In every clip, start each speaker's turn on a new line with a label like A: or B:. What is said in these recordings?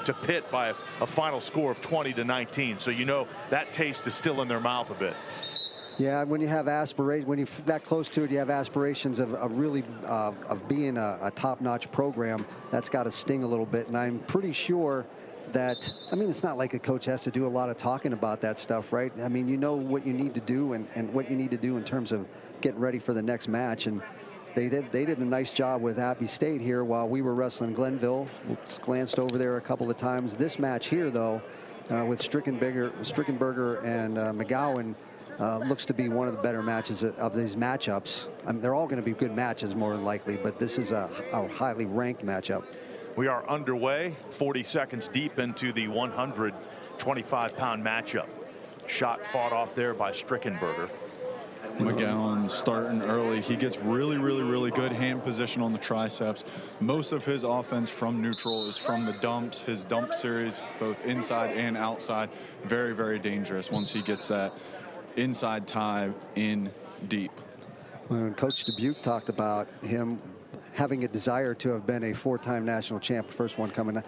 A: to Pitt by a final score of 20-19. So you know that taste is still in their mouth a bit.
B: Yeah, when you have when you're that close to it, you have aspirations of really of being a top-notch program. That's got to sting a little bit, and I'm pretty sure that, I mean, it's not like a coach has to do a lot of talking about that stuff, right? I mean, you know what you need to do and what you need to do in terms of getting ready for the next match. And they did a nice job with Appy State here while we were wrestling Glenville. Glanced over there a couple of times. This match here, though, with Strickenberger and McGowan, looks to be one of the better matches of these matchups. I mean, they're all going to be good matches more than likely, but this is a highly ranked matchup.
A: We are underway, 40 seconds deep into the 125-pound matchup. Shot fought off there by Strickenberger.
C: McGowan starting early. He gets really good hand position on the triceps. Most of his offense from neutral is from the dumps. His dump series, both inside and outside, very dangerous once he gets that inside tie in deep.
B: When Coach Dubuque talked about him having a desire to have been a 4-time national champ, first one coming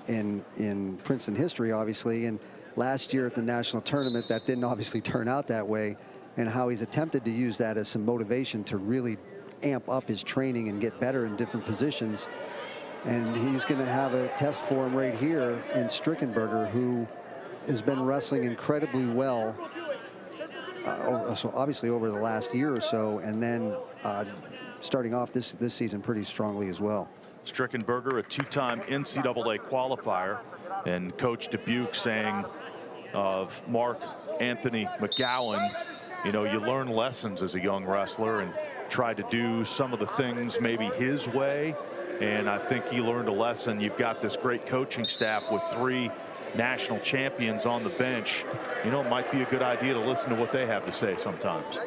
B: in Princeton history, obviously, and last year at the national tournament that didn't obviously turn out that way, and how he's attempted to use that as some motivation to really amp up his training and get better in different positions. And he's going to have a test for him right here in Strickenberger, who has been wrestling incredibly well, so obviously over the last year or so, and then starting off this season pretty strongly as well.
A: Strickenberger, a 2-time NCAA qualifier, and Coach Dubuque saying of Mark Anthony McGowan, you know, you learn lessons as a young wrestler and try to do some of the things maybe his way, and I think he learned a lesson. You've got this great coaching staff with 3 national champions on the bench. You know, it might be a good idea to listen to what they have to say sometimes.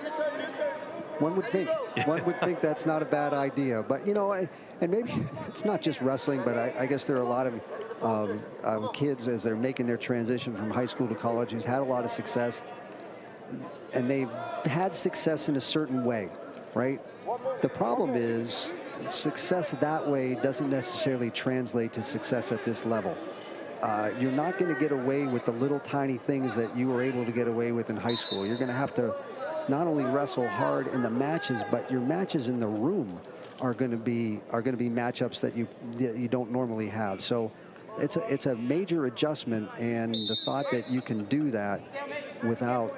B: One would think. One would think that's not a bad idea. But, you know, and maybe it's not just wrestling, but I guess there are a lot of kids as they're making their transition from high school to college who've had a lot of success. And they've had success in a certain way, right? The problem is success that way doesn't necessarily translate to success at this level. You're not going to get away with the little tiny things that you were able to get away with in high school. You're going to have to not only wrestle hard in the matches, but your matches in the room are going to be matchups that you don't normally have. So it's a major adjustment, and the thought that you can do that without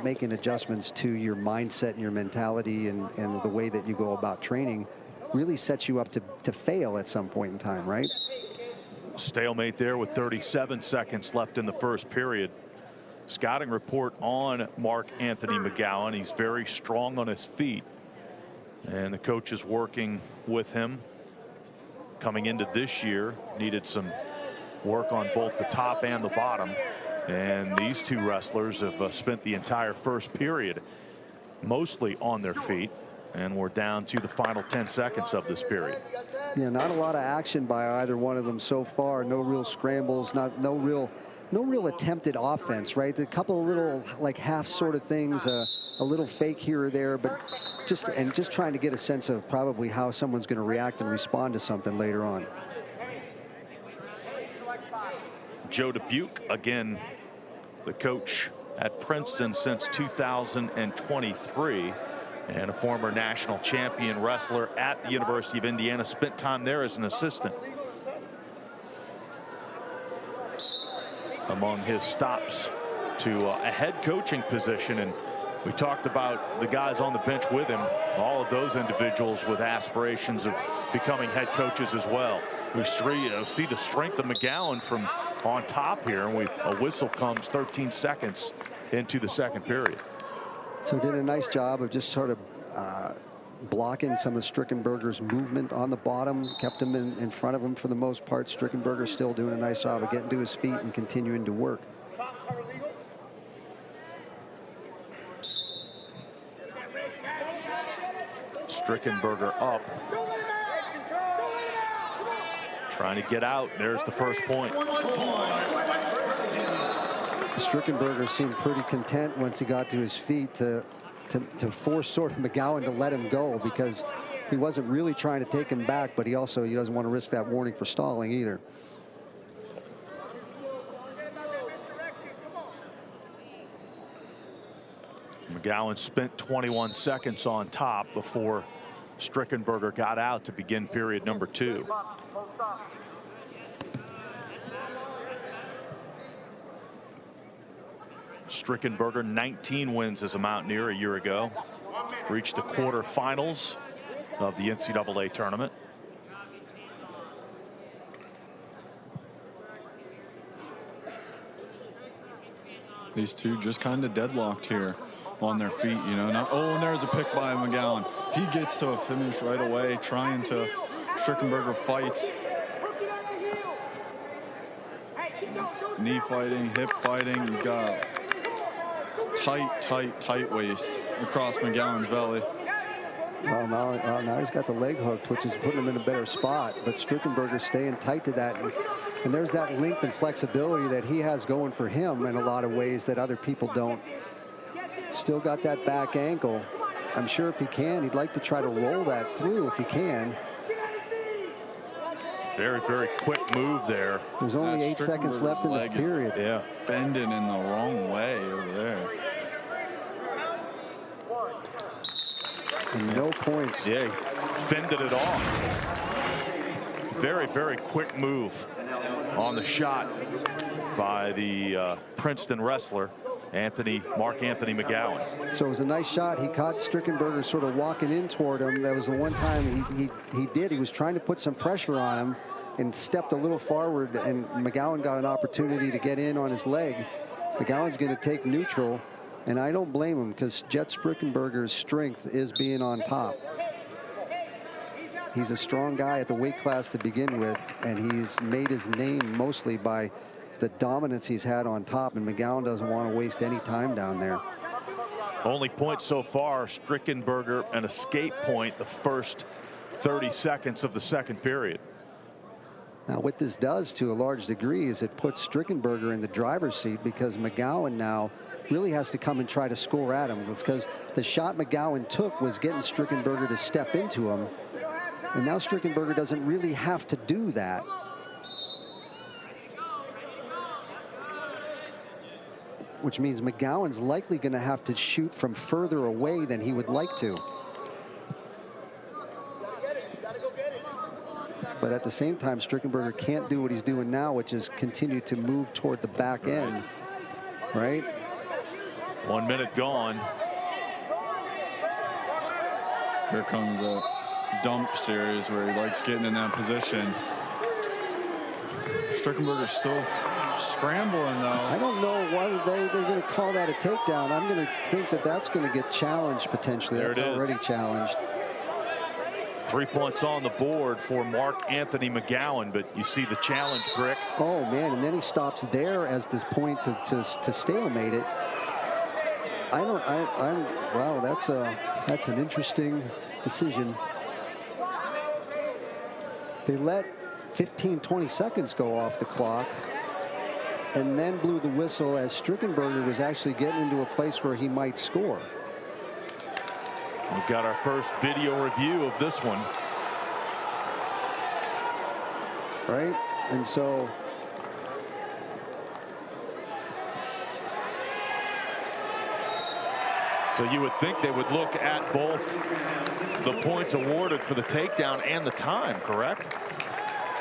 B: making adjustments to your mindset and your mentality and the way that you go about training really sets you up to fail at some point in time, right?
A: Stalemate there with 37 seconds left in the first period. Scouting report on Mark Anthony McGowan. He's very strong on his feet, and the coach is working with him. Coming into this year, needed some work on both the top and the bottom, and these 2 wrestlers have spent the entire first period mostly on their feet, and we're down to the final 10 seconds of this period.
B: Yeah, not a lot of action by either one of them so far. No real scrambles, no real attempted offense, right? A couple of little like half sort of things, a little fake here or there, but just trying to get a sense of probably how someone's going to react and respond to something later on.
A: Joe Dubuque, again, the coach at Princeton since 2023, and a former national champion wrestler at the University of Indiana. Spent time there as an assistant. Among his stops to a head coaching position, and we talked about the guys on the bench with him, all of those individuals with aspirations of becoming head coaches as well. We see the strength of McGowan from on top here, and a whistle comes 13 seconds into the second period.
B: So did a nice job of just sort of blocking some of Strickenberger's movement on the bottom, kept him in front of him for the most part. Strickenberger still doing a nice job of getting to his feet and continuing to work.
A: Strickenberger up, trying to get out. There's the first point.
B: Strickenberger seemed pretty content once he got to his feet to force sort of McGowan to let him go, because he wasn't really trying to take him back, but he doesn't want to risk that warning for stalling either.
A: McGowan spent 21 seconds on top before Strickenberger got out to begin period number 2. Strickenberger 19 wins as a Mountaineer a year ago. Reached the quarterfinals of the NCAA tournament.
C: These two just kind of deadlocked here on their feet, you know. Oh, and there's a pick by McGowan. He gets to a finish right away, trying to. Strickenberger fights. Knee fighting, hip fighting. He's got tight waist across McGowan's belly.
B: Well, now he's got the leg hooked, which is putting him in a better spot. But Strickenberger staying tight to that. And there's that length and flexibility that he has going for him in a lot of ways that other people don't. Still got that back ankle. I'm sure if he can, he'd like to try to roll that through if he can.
A: Very, very quick move there.
B: There's only 8 seconds left in the period.
A: Yeah.
C: Bending in the wrong way over there.
B: And no points.
A: Yeah, he fended it off. Very, very quick move on the shot by the Princeton wrestler, Mark Anthony McGowan.
B: So it was a nice shot. He caught Strickenberger sort of walking in toward him. That was the one time he was trying to put some pressure on him and stepped a little forward, and McGowan got an opportunity to get in on his leg. McGowan's going to take neutral, and I don't blame him because Jet Strickenberger's strength is being on top. He's a strong guy at the weight class to begin with, and he's made his name mostly by the dominance he's had on top, and McGowan doesn't want to waste any time down there.
A: Only point so far, Strickenberger an escape point the first 30 seconds of the second period.
B: Now what this does to a large degree is it puts Strickenberger in the driver's seat, because McGowan now really has to come and try to score at him. It's because the shot McGowan took was getting Strickenberger to step into him, and now Strickenberger doesn't really have to do that. Which means McGowan's likely going to have to shoot from further away than he would like to. But at the same time, Strickenberger can't do what he's doing now, which is continue to move toward the back end, right?
A: 1 minute gone.
C: Here comes a dump series where he likes getting in that position. Strickenberger's still scrambling, though.
B: I don't know whether they're going to call that a takedown. I'm going to think that that's going to get challenged potentially.
A: There
B: that's already challenged.
A: 3 points on the board for Mark Anthony McGowan, but you see the challenge, Brick.
B: Oh man, and then he stops there as this point to stalemate it. Wow, that's an interesting decision. They let 15-20 seconds go off the clock and then blew the whistle as Strickenberger was actually getting into a place where he might score.
A: We've got our first video review of this one.
B: Right, and so
A: you would think they would look at both the points awarded for the takedown and the time, correct?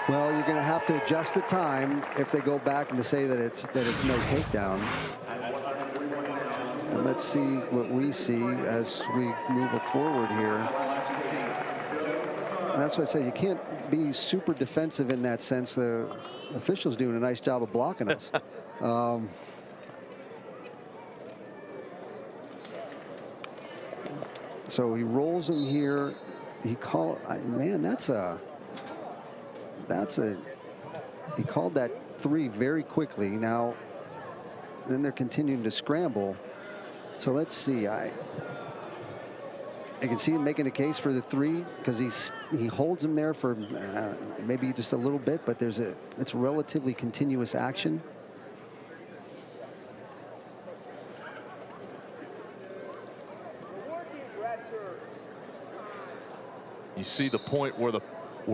B: Well, you're going to have to adjust the time if they go back and to say that it's no takedown. And let's see what we see as we move it forward here. And that's what I say, you can't be super defensive in that sense. The official's doing a nice job of blocking us. So he rolls him here. He called, man, he called that 3 very quickly. Now, then they're continuing to scramble. So let's see. I can see him making a case for the 3 because he holds him there for maybe just a little bit, but it's relatively continuous action.
A: You see the point where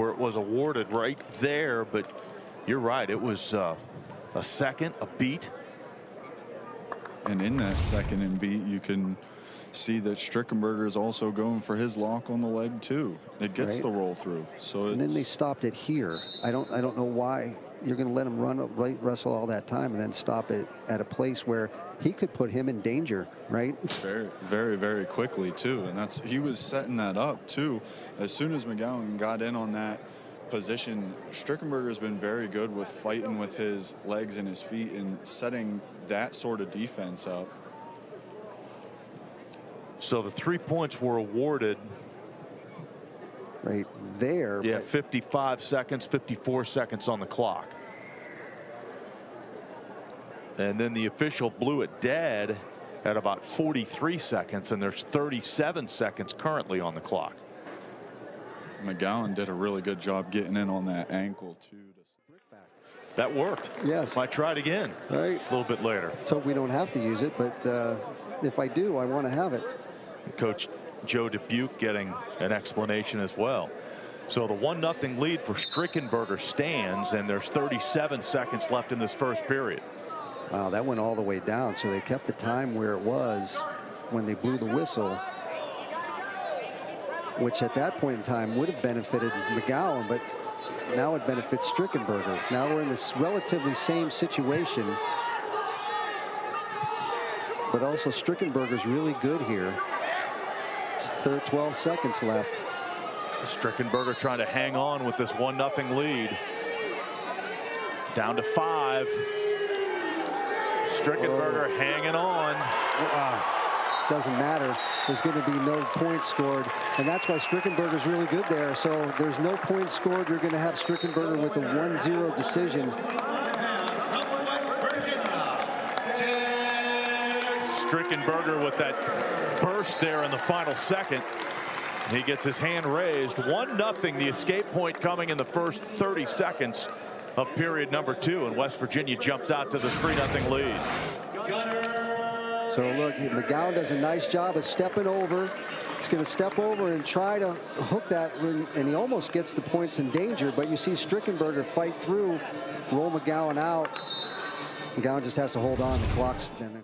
A: it was awarded right there, but you're right. It was a second, a beat.
C: And in that second and beat, you can see that Strickenberger is also going for his lock on the leg too. It gets the roll through. So
B: and then they stopped it here. I don't know why you're going to let him wrestle all that time and then stop it at a place where he could put him in danger, right?
C: Very, very, very quickly too. And he was setting that up too. As soon as McGowan got in on that position, Strickenberger has been very good with fighting with his legs and his feet and setting that sort of defense up.
A: So the 3 points were awarded
B: right there.
A: Yeah, 55 seconds, 54 seconds on the clock. And then the official blew it dead at about 43 seconds, and there's 37 seconds currently on the clock.
C: McGowan did a really good job getting in on that ankle too.
A: That worked.
B: Yes.
A: Might try it again.
B: Right.
A: A little bit later.
B: Let's hope we don't have to use it, but if I do, I want to have it.
A: Coach Joe Dubuque getting an explanation as well. So the 1-0 lead for Strickenberger stands, and there's 37 seconds left in this first period.
B: Wow, that went all the way down. So they kept the time where it was when they blew the whistle, which at that point in time would have benefited McGowan, but now it benefits Strickenberger. Now we're in this relatively same situation, but also Strickenberger's really good here. 12 seconds left.
A: Strickenberger trying to hang on with this 1-0 lead. Down to 5. Strickenberger hanging on.
B: Doesn't matter. There's going to be no points scored, and that's why Strickenberger's really good there. So there's no points scored. You're going to have Strickenberger with a 1-0 decision.
A: Strickenberger with that burst there in the final second. He gets his hand raised. 1-0, the escape point coming in the first 30 seconds of period number 2, and West Virginia jumps out to the 3-0 lead.
B: So look, McGowan does a nice job of stepping over. He's going to step over and try to hook that, and he almost gets the points in danger, but you see Strickenberger fight through, roll McGowan out. McGowan just has to hold on. The clock's then.